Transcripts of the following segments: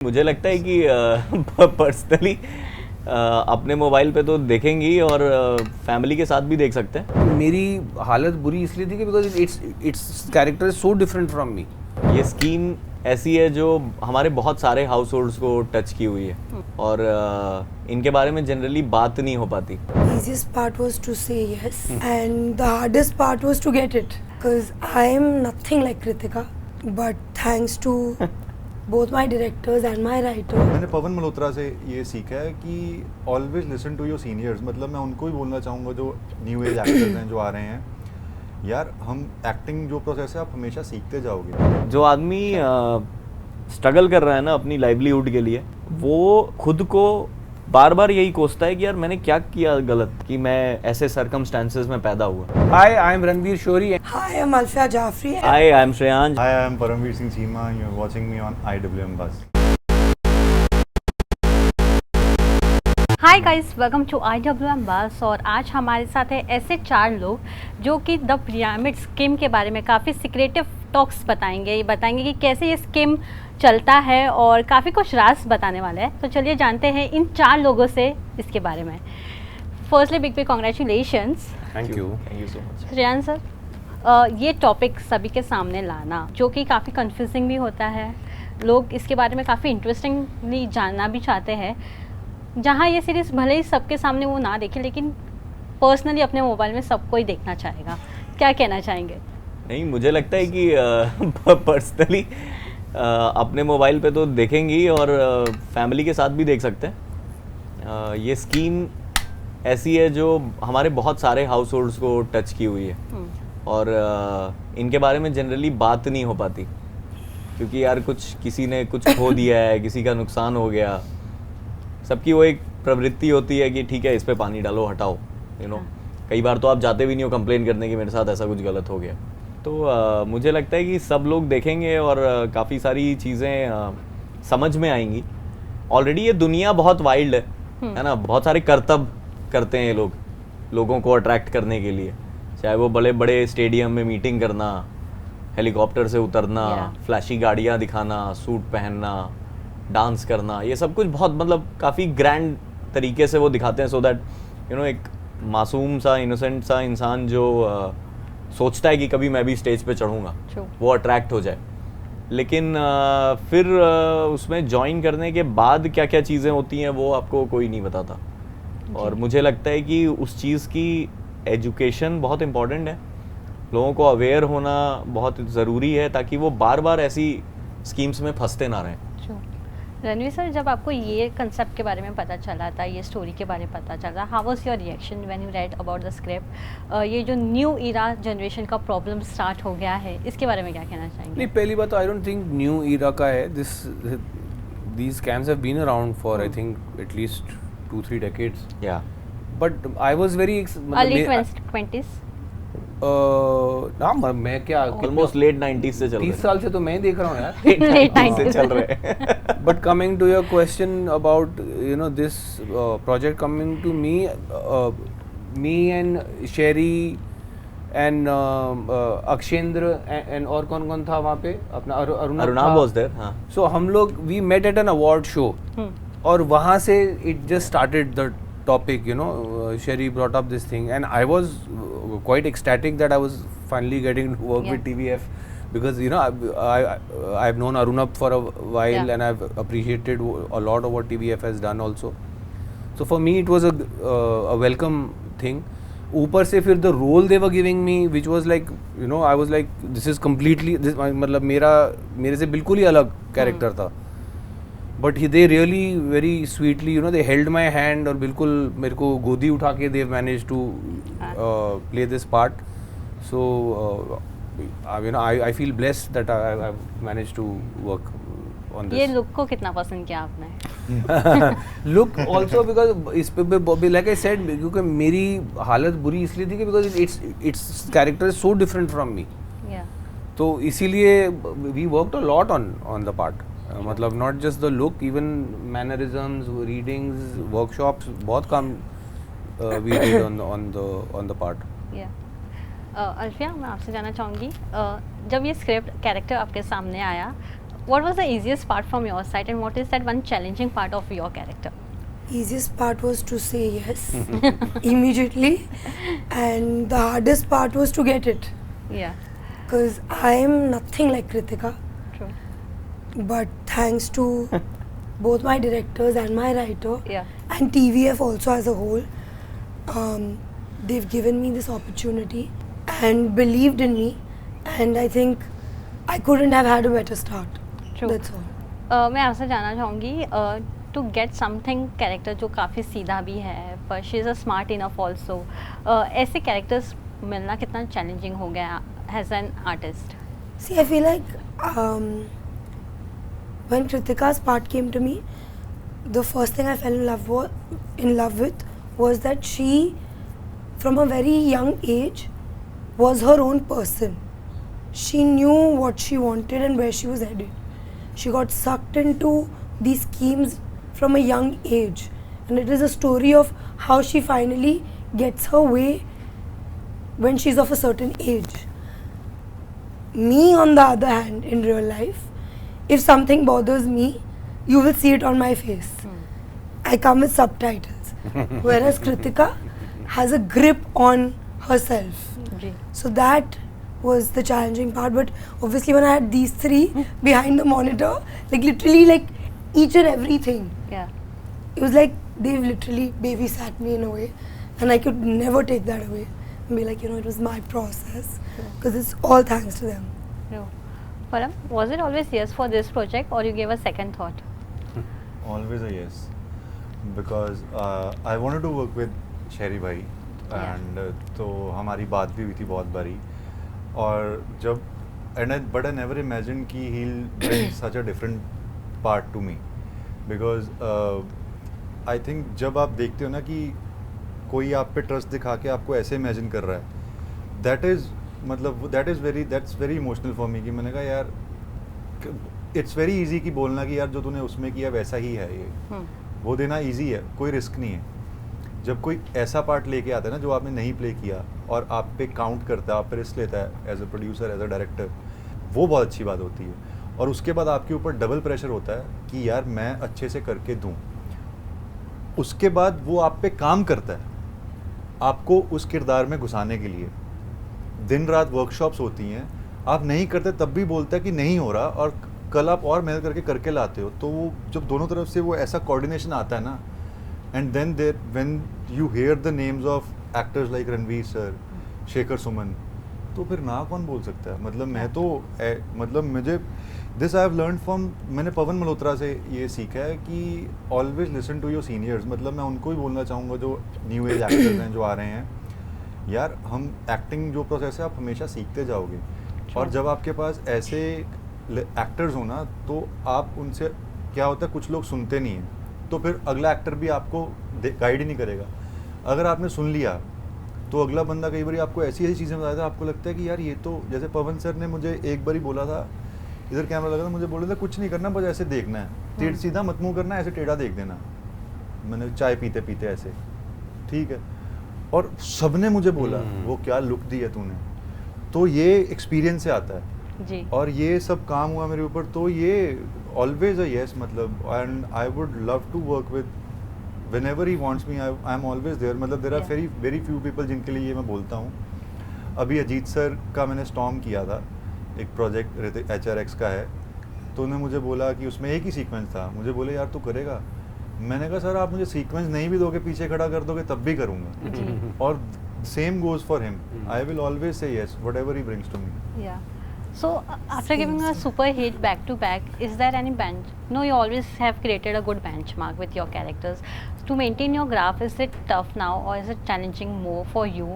मुझे लगता है कि पर्सनली अपने मोबाइल पे तो देखेंगी और फैमिली के साथ भी देख सकते हैं। मेरी हालत बुरी इसलिए थी कि because it's character is so different from me. ये स्कीम ऐसी है जो हमारे बहुत सारे हाउस होल्ड्स को टच की हुई है और इनके बारे में जनरली बात नहीं हो पाती। Easiest part was to say yes, and the hardest part was to get it. Because I am nothing like Kritika, but thanks to both my directors and my writer. मैंने पवन मल्होत्रा से ये सीखा है कि always listen to your seniors. मतलब मैं उनको ही बोलना चाहूँगा जो न्यू एज एक्टर्स हैं जो आ रहे हैं, यार हम एक्टिंग जो प्रोसेस है आप हमेशा सीखते जाओगे। जो आदमी स्ट्रगल कर रहा है ना अपनी लाइवलीहुड के लिए, वो खुद को बार बार यही कोसता है कि यार मैंने क्या किया गलत कि मैं ऐसे सर्कमस्टेंसेस में पैदा हुआ। Hi, I am Ranveer Shorey. Hi, I'm Alfia Jaffrey. Hi, I am Shreyansh. Hi, I am Paramvir Singh Cheema. You are watching me on IWM buzz. Hi guys, welcome to IWM buzz. और आज हमारे साथ है ऐसे 4 लोग जो कि द पिरामिड स्कीम के बारे में काफ़ी सीक्रेटिव टॉक्स बताएंगे। ये बताएंगे कि कैसे ये स्कीम चलता है और काफ़ी कुछ राज बताने वाला है। तो चलिए जानते हैं इन 4 लोगों से इसके बारे में। Firstly big congratulations. Thank you so much. Shreyansh sir, ये टॉपिक सभी के सामने लाना जो कि काफ़ी कंफ्यूजिंग भी होता है, लोग इसके बारे में काफ़ी इंटरेस्टिंगली जानना भी चाहते हैं। जहाँ ये सीरीज़ भले ही सबके सामने वो ना देखे, लेकिन पर्सनली अपने मोबाइल में सबको ही देखना चाहेगा। क्या कहना चाहेंगे? नहीं, मुझे लगता है कि पर्सनली अपने मोबाइल पे तो देखेंगी और फैमिली के साथ भी देख सकते हैं। ये स्कीम ऐसी है जो हमारे बहुत सारे हाउस होल्ड्स को टच की हुई है और इनके बारे में जनरली बात नहीं हो पाती, क्योंकि यार किसी ने कुछ खो दिया है, किसी का नुकसान हो गया। सबकी वो एक प्रवृत्ति होती है कि ठीक है इस पे पानी डालो, हटाओ, यू नो। कई बार तो आप जाते भी नहीं हो कंप्लेन करने की मेरे साथ ऐसा कुछ गलत हो गया। तो मुझे लगता है कि सब लोग देखेंगे और काफ़ी सारी चीज़ें समझ में आएंगी। ऑलरेडी ये दुनिया बहुत वाइल्ड है ना। बहुत सारे करतब करते हैं ये लोगों को अट्रैक्ट करने के लिए, चाहे वो बड़े बड़े स्टेडियम में मीटिंग करना, हेलीकॉप्टर से उतरना, फ्लैशी गाड़ियाँ दिखाना, सूट पहनना, डांस करना, ये सब कुछ बहुत मतलब काफ़ी ग्रैंड तरीके से वो दिखाते हैं, सो दैट यू नो एक मासूम सा इनोसेंट सा इंसान जो सोचता है कि कभी मैं भी स्टेज पे चढ़ूंगा, वो अट्रैक्ट हो जाए। लेकिन फिर उसमें ज्वाइन करने के बाद क्या क्या चीज़ें होती हैं वो आपको कोई नहीं बताता। और मुझे लगता है कि उस चीज़ की एजुकेशन बहुत इम्पॉर्टेंट है, लोगों को अवेयर होना बहुत ज़रूरी है ताकि वो बार बार ऐसी स्कीम्स में फंसते ना रहें। रणवीर सर, जब आपको ये कंसेप्ट के बारे में पता चला था, ये स्टोरी के बारे में पता चला, how was your reaction when you read about the script? ये जो न्यू ईरा जनरेशन का प्रॉब्लम स्टार्ट हो गया है, इसके बारे में क्या कहना चाहेंगे? नहीं, पहली बात तो I don't think new era का है। These scams have been around for I think at least 2-3 decades। या but I was very early 20s। ना मैं क्या ऑलमोस्ट लेट 90s से चल रहे 30 साल से तो मैं ही देख रहा हूँ यार। लेट 90s से चल रहे हैं। But coming to your question about this project coming to me, me and Sherry and अक्षेंद्र and और कौन था वहाँ पे, अपना अरुणाब was there, हाँ। So हम लोग we met at an award show और वहाँ से it just started the topic, Sherry brought up this thing and I was quite ecstatic that I was finally getting to work with TVF, because I've known Arunab for a while and I've appreciated a lot of what TVF has done also. So for me it was a welcome thing. ऊपर से फिर the role they were giving me, which was like, I was like, this is completely मतलब मेरे से बिल्कुल ही अलग character था। But they really very sweetly, they held my hand और बिल्कुल मेरे को गोदी उठा के they managed to play this part. So I feel blessed that I've managed to work on this. ये लुक को कितना पसंद किया आपने? Look also because इस पे like I said, क्योंकि मेरी हालत बुरी इसलिए थी कि because its character is so different from me. Yeah. तो इसीलिए we worked a lot on the part. मतलब not just the look, even mannerisms, readings, workshops, बहुत काम we did on the part. Alfiya, मैं आपसे जानना चाहूँगी, जब ये स्क्रिप्ट कैरेक्टर आपके सामने आया, what was the easiest part from your side, and what is that one challenging part of your character? Easiest part was to say yes immediately, and the hardest part was to get it. Yeah, Because I am nothing like Kritika, true. but thanks to both my directors and my writer, Yeah, and TVF also as a whole, they've given me this opportunity and believed in me, and I think I couldn't have had a better start. true. That's all. मैं आपसे जानना चाहूँगी to get something character जो काफ़ी सीधा भी है, पर she is a smart enough also, ऐसे कैरेक्टर्स मिलना कितना चैलेंजिंग हो गया as an artist? See, I feel like when Kritika's part came to me, the first thing I fell in love with was that she, from a very young age, was her own person. She knew what she wanted and where she was headed. She got sucked into these schemes from a young age, and it is a story of how she finally gets her way when she's of a certain age. Me, on the other hand, in real life, if something bothers me, you will see it on my face. I come with subtitles, whereas Kritika has a grip on herself. जी, So that was the challenging part. But obviously, when I had these three behind the monitor, like literally, like each and everything, या it was like they've literally babysat me in a way, and I could never take that away and be like, it was my process, because it's all thanks to them. No परम, was it always yes for this project or you gave a second thought? Always a yes, because I wanted to work with शेरी भाई, Yeah. and तो हमारी बात भी हुई थी बहुत बारी, और जब but I never imagined कि he'll bring such a different part to me, because I think जब आप देखते हो ना कि कोई आप पे ट्रस्ट दिखा के आपको ऐसे इमेजिन कर रहा है, that's very emotional for me, कि मैंने कहा यार it's very easy कि बोलना कि यार जो तूने उसमें किया वैसा ही है ये, वो देना इजी है, कोई रिस्क नहीं है. जब कोई ऐसा पार्ट लेके आता है ना जो आपने नहीं प्ले किया और आप पे काउंट करता है, आप पे रिस्क लेता है as a producer, as a director, वो बहुत अच्छी बात होती है. और उसके बाद आपके ऊपर डबल प्रेशर होता है कि यार मैं अच्छे से करके दूं. उसके बाद वो आप पे काम करता है आपको उस किरदार में घुसाने के लिए. दिन रात वर्कशॉप्स होती हैं, आप नहीं करते तब भी बोलता है कि नहीं हो रहा, और कल आप और मेहनत करके लाते हो. तो वो जब दोनों तरफ से वो ऐसा कोऑर्डिनेशन आता है ना, and then when you hear the names of actors like Ranveer sir, Shekhar Suman, तो फिर ना कौन बोल सकता है. मतलब मैं तो मतलब मुझे this I have learn from, मैंने पवन मल्होत्रा से ये सीखा है कि always listen to your seniors. मतलब मैं उनको ही बोलना चाहूँगा जो न्यू एज एक्टर्स हैं जो आ रहे हैं, यार हम एक्टिंग जो प्रोसेस है आप हमेशा सीखते जाओगे, और जब आपके पास ऐसे एक्टर्स हो ना तो आप उनसे क्या होता है, कुछ लोग सुनते नहीं हैं, तो फिर अगला एक्टर भी आपको गाइड ही नहीं करेगा. अगर आपने सुन लिया तो अगला बंदा कई बार आपको ऐसी ऐसी चीज़ें बताता है, आपको लगता है कि यार ये तो, जैसे पवन सर ने मुझे एक बार ही बोला था, इधर कैमरा लगा था, मुझे बोला था कुछ नहीं करना, बस ऐसे देखना है, टेढ़ सीधा मत मुँह करना, ऐसे टेढ़ा देख देना. मैंने चाय पीते पीते ऐसे, ठीक है, और सबने मुझे बोला वो क्या लुक दी है तूने. तो ये एक्सपीरियंस से आता है जी, और ये सब काम हुआ मेरे ऊपर, तो ये ऑलवेज अ येस. मतलब and I would love to work with whenever he wants me, I am always there. मतलब there are Yeah. very few people जिनके लिए ये मैं बोलता हूँ. अभी अजीत सर का मैंने स्टॉर्म किया था, एक प्रोजेक्ट HRX का है, तो उन्होंने मुझे बोला कि उसमें एक ही सीक्वेंस था, मुझे बोले यार तू करेगा. मैंने कहा सर आप मुझे सीक्वेंस नहीं भी दोगे, पीछे खड़ा कर दोगे तब भी करूँगा. और same goes for him, I will always say yes whatever he brings to me. yeah. So after giving a super hit back to back, is there any bench? No, you always have created a good benchmark with your characters. To maintain your graph, is it tough now or is it challenging more for you?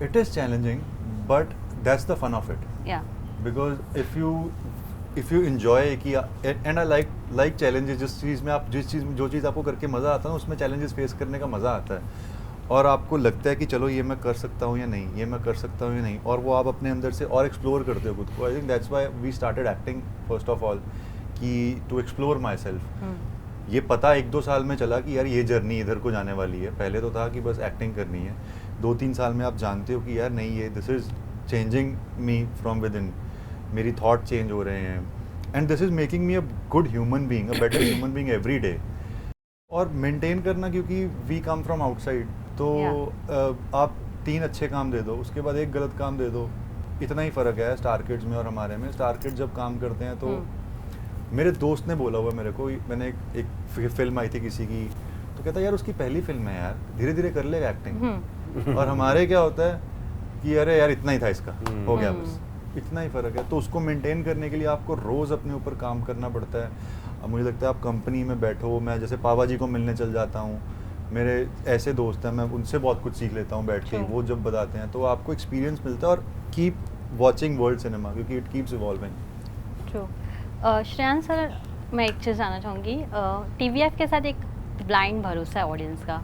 It is challenging, but that's the fun of it. Yeah, Because if you enjoy कि and I like challenges, जिस चीज़ में आप जो चीज़ आपको करके मज़ा आता है ना, उसमें challenges फेस करने का मज़ा आता है, और आपको लगता है कि चलो ये मैं कर सकता हूँ या नहीं, ये मैं कर सकता हूँ या नहीं, और वो आप अपने अंदर से और एक्सप्लोर करते हो खुद को. I think that's why we started acting first of all, कि टू एक्सप्लोर माई सेल्फ. ये पता 1-2 साल में चला कि यार ये जर्नी इधर को जाने वाली है. पहले तो था कि बस एक्टिंग करनी है. 2-3 साल में आप जानते हो कि यार नहीं, ये this is changing me from with in. मेरी थॉट चेंज हो रहे हैं, and this is making me a good human being, a better human being every day. और मेंटेन करना, क्योंकि वी कम फ्रॉम आउटसाइड, तो आप 3 अच्छे काम दे दो, उसके बाद एक गलत काम दे दो, इतना ही फ़र्क है स्टार किड्स में और हमारे में। स्टार किड्स जब काम करते हैं तो मेरे दोस्त ने बोला हुआ मेरे को, मैंने एक फिल्म आई थी किसी की, तो कहता यार उसकी पहली फिल्म है यार, धीरे धीरे कर लेगा एक्टिंग। और हमारे क्या होता है कि अरे यार इतना ही था इसका, हो गया बस, इतना ही फ़र्क है। तो उसको मेंटेन करने के लिए आपको रोज़ अपने ऊपर काम करना पड़ता है। अब मुझे लगता है आप कंपनी में बैठो, मैं जैसे पापा जी को मिलने चल जाता हूँ, मेरे ऐसे दोस्त हैं, मैं उनसे बहुत कुछ सीख लेता हूँ बैठ के, वो जब बताते हैं तो आपको एक्सपीरियंस मिलता है। और कीप वॉचिंग वर्ल्ड सिनेमा, क्योंकि it keeps evolving. True. Shreyansh sir, मैं एक चीज़ जानना चाहूँगी, TVF के साथ एक ब्लाइंड भरोसा है ऑडियंस का।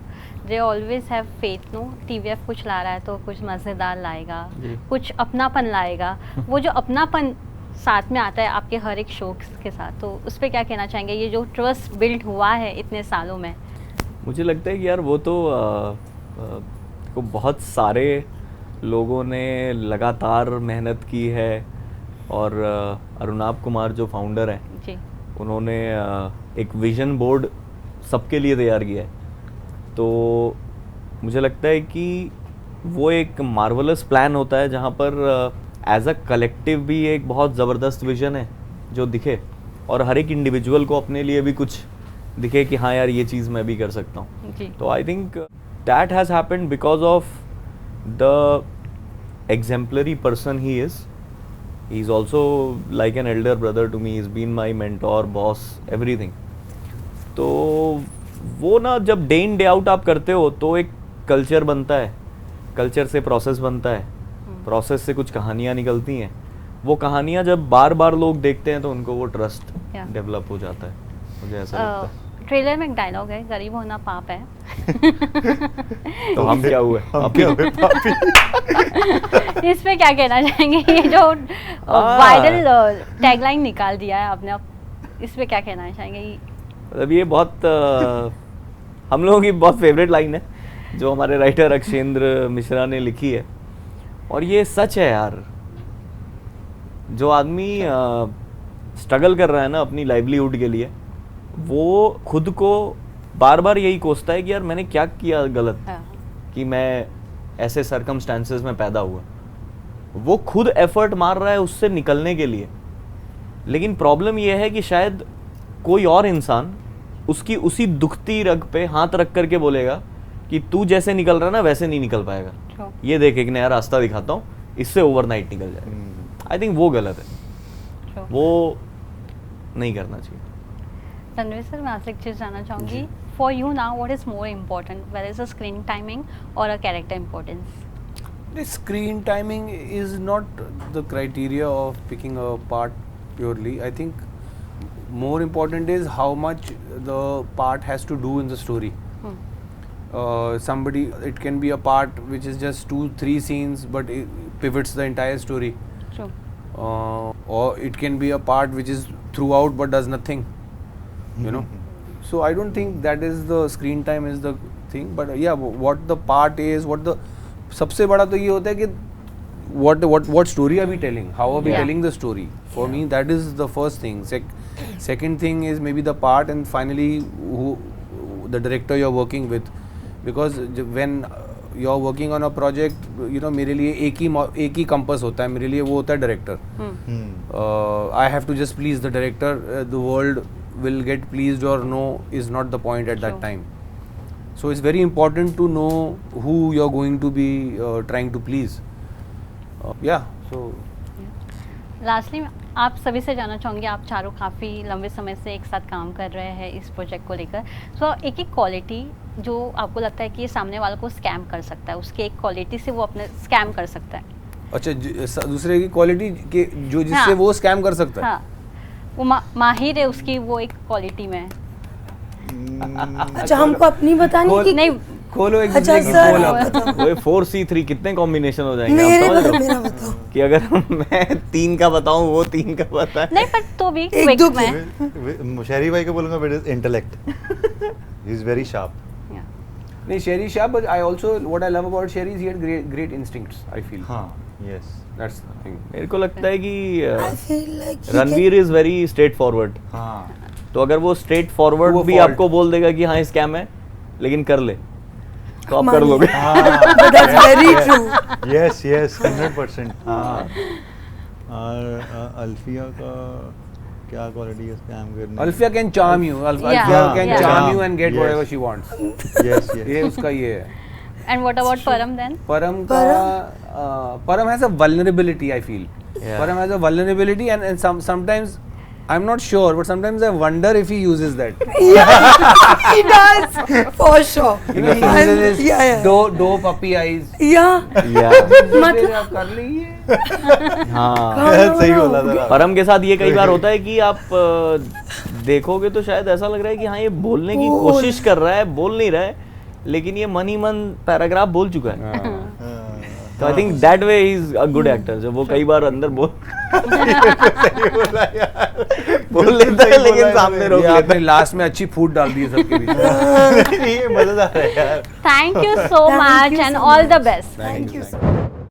They always have faith, no TVF कुछ ला रहा है तो कुछ मज़ेदार लाएगा, कुछ अपनापन लाएगा। वो जो अपनापन साथ में आता है आपके हर एक शो के साथ, तो उस पर क्या कहना चाहेंगे? ये जो ट्रस्ट बिल्ड हुआ है इतने सालों में। मुझे लगता है कि यार वो तो को बहुत सारे लोगों ने लगातार मेहनत की है, और अरुणाब कुमार जो फाउंडर हैं जी, उन्होंने एक विजन बोर्ड सबके लिए तैयार किया है। तो मुझे लगता है कि वो एक मार्वलस प्लान होता है जहाँ पर एज अ कलेक्टिव भी एक बहुत ज़बरदस्त विजन है जो दिखे, और हर एक इंडिविजुअल को अपने लिए भी कुछ दिखे कि हाँ यार ये चीज़ मैं भी कर सकता हूँ। जी। तो I think that has happened because of the exemplary person he is. He's also like an elder brother to me. He's been my mentor, boss, everything. तो वो ना जब डे इन डे आउट आप करते हो तो एक कल्चर बनता है, कल्चर से प्रोसेस बनता है, प्रोसेस से कुछ कहानियाँ निकलती हैं। वो कहानियाँ जब बार बार लोग देखते हैं तो उनको वो ट्रस्ट डेवलप हो जाता है, मुझे ऐसा लगता है। ट्रेलर में एक डायलॉग है, गरीब होना पाप है। तो हम क्या हुए? हम क्या हुए पापी? इस पे क्या कहना चाहेंगे? ये जो वायरल टैगलाइन निकाल दिया है आपने, इस पे क्या कहना चाहेंगे? मतलब ये बहुत हम लोगों की बहुत फेवरेट लाइन है जो हमारे राइटर अक्षेंद्र मिश्रा ने लिखी है, और ये सच है यार। जो आदमी स्ट्रगल कर रहा है ना अपनी लाइवलीहुड के लिए, वो खुद को बार बार यही कोसता है कि यार मैंने क्या किया गलत कि मैं ऐसे सर्कमस्टेंसेस में पैदा हुआ। वो खुद एफर्ट मार रहा है उससे निकलने के लिए, लेकिन प्रॉब्लम ये है कि शायद कोई और इंसान उसकी उसी दुखती रग पे हाथ रख करके बोलेगा कि तू जैसे निकल रहा है ना वैसे नहीं निकल पाएगा, ये देख एक नया रास्ता दिखाता हूँ, इससे ओवरनाइट निकल जाएगा। आई थिंक वो गलत है, वो नहीं करना चाहिए। रणवीर सर, मैं आपसे एक चीज़ जानना चाहूँगी, for you now what is more important, whether is a screen timing और a character importance? Screen timing is not the criteria of picking a part purely. I think more important is how much the part has to do in the story. Somebody, it can be a part which is just 2-3 scenes but it pivots the entire story. True. Or it can be a part which is throughout but does nothing, you know. So I don't think that is the screen time is the thing, but yeah, what the part is, what the सबसे बड़ा तो ये होता है कि what story are we telling, how are we telling the story. For me that is the first thing. Second thing is maybe the part, and finally who the director you're working with, because when you're working on a project, you know, मेरे लिए एक ही compass होता है, मेरे लिए वो होता है director. I have to just please the director. The world will get pleased or no is not the point at that time. So it's very important to know who you're going to be trying to please. So lastly आप सभी से जानना चाहूँगी, आप चारों काफ़ी लंबे समय से एक साथ काम कर रहे हैं इस प्रोजेक्ट को लेकर, सो एक एक क्वालिटी जो आपको लगता है कि ये सामने वालों को स्कैम कर सकता है, उसकी एक क्वालिटी से वो अपने स्कैम कर सकता है। अच्छा, दूसरे की क्वालिटी के जो जिससे वो स्कैम कर सकता है। हाँ, वो माहिर है उसकी वो एक क्वालिटी में। अच्छा, हमको अपनी बतानी कि नहीं, खोलो एक अच्छा दूसरे की सर, पोल आप आप। बताओ। वो 4C3 कितने कॉम्बिनेशन हो जाएंगे आप मेरे समझ रहे हो? मेरा बताओ। कि अगर मैं 3 का बताऊं वो 3 का बताए। नहीं पर तो भी एक क्विक दो में शहरी भाई को बोलूंगा बेटा intellect, he is very sharp. नहीं, Sherry sharp, but I also what I love about Sherry is he had great instincts, I feel. हाँ यस That's the thing. मेरे को लगता है कि I feel like he Ranveer is very straight forward, हाँ तो अगर वो स्ट्रेट फॉरवर्ड To a भी fault. आपको बोल देगा कि हाँ स्कैम है लेकिन कर ले, तो आप मान कर लोगे। But that's very true. Yes yes 100%। हाँ और अल्फिया का क्या क्वालिटी है स्कैम करने Alfia can charm you. Alfia Yeah. can Yeah. charm you and get Yes. whatever she wants. Yes ये यस उसका ये है. एंड व्हाट अबाउट परम then? Param has a vulnerability, I feel. Yeah. Param has a vulnerability and sometimes I'm not sure, but sometimes I wonder if he uses that. Yeah, he does for sure. You know, he And- uses his yeah. do puppy eyes. Yeah. या मतलब कर ली है. हाँ सही बोला था। परम के साथ ये कई बार होता है कि आप देखोगे तो शायद ऐसा लग रहा है कि हाँ ये बोलने की बोल। कोशिश कर रहा है, बोल नहीं रहा है, लेकिन ये मन ही मन पैराग्राफ बोल चुका है। तो I think that way is a good actor, जब वो कई बार अंदर बोल सही बोला यार। बोल लेता है लेकिन सामने रोक ये लेता आपने लास्ट में अच्छी फूट डाल दी है सबके बीच. ये मजेदार है यार। Thank you so Thank much you and so all the much. Best. Thank you.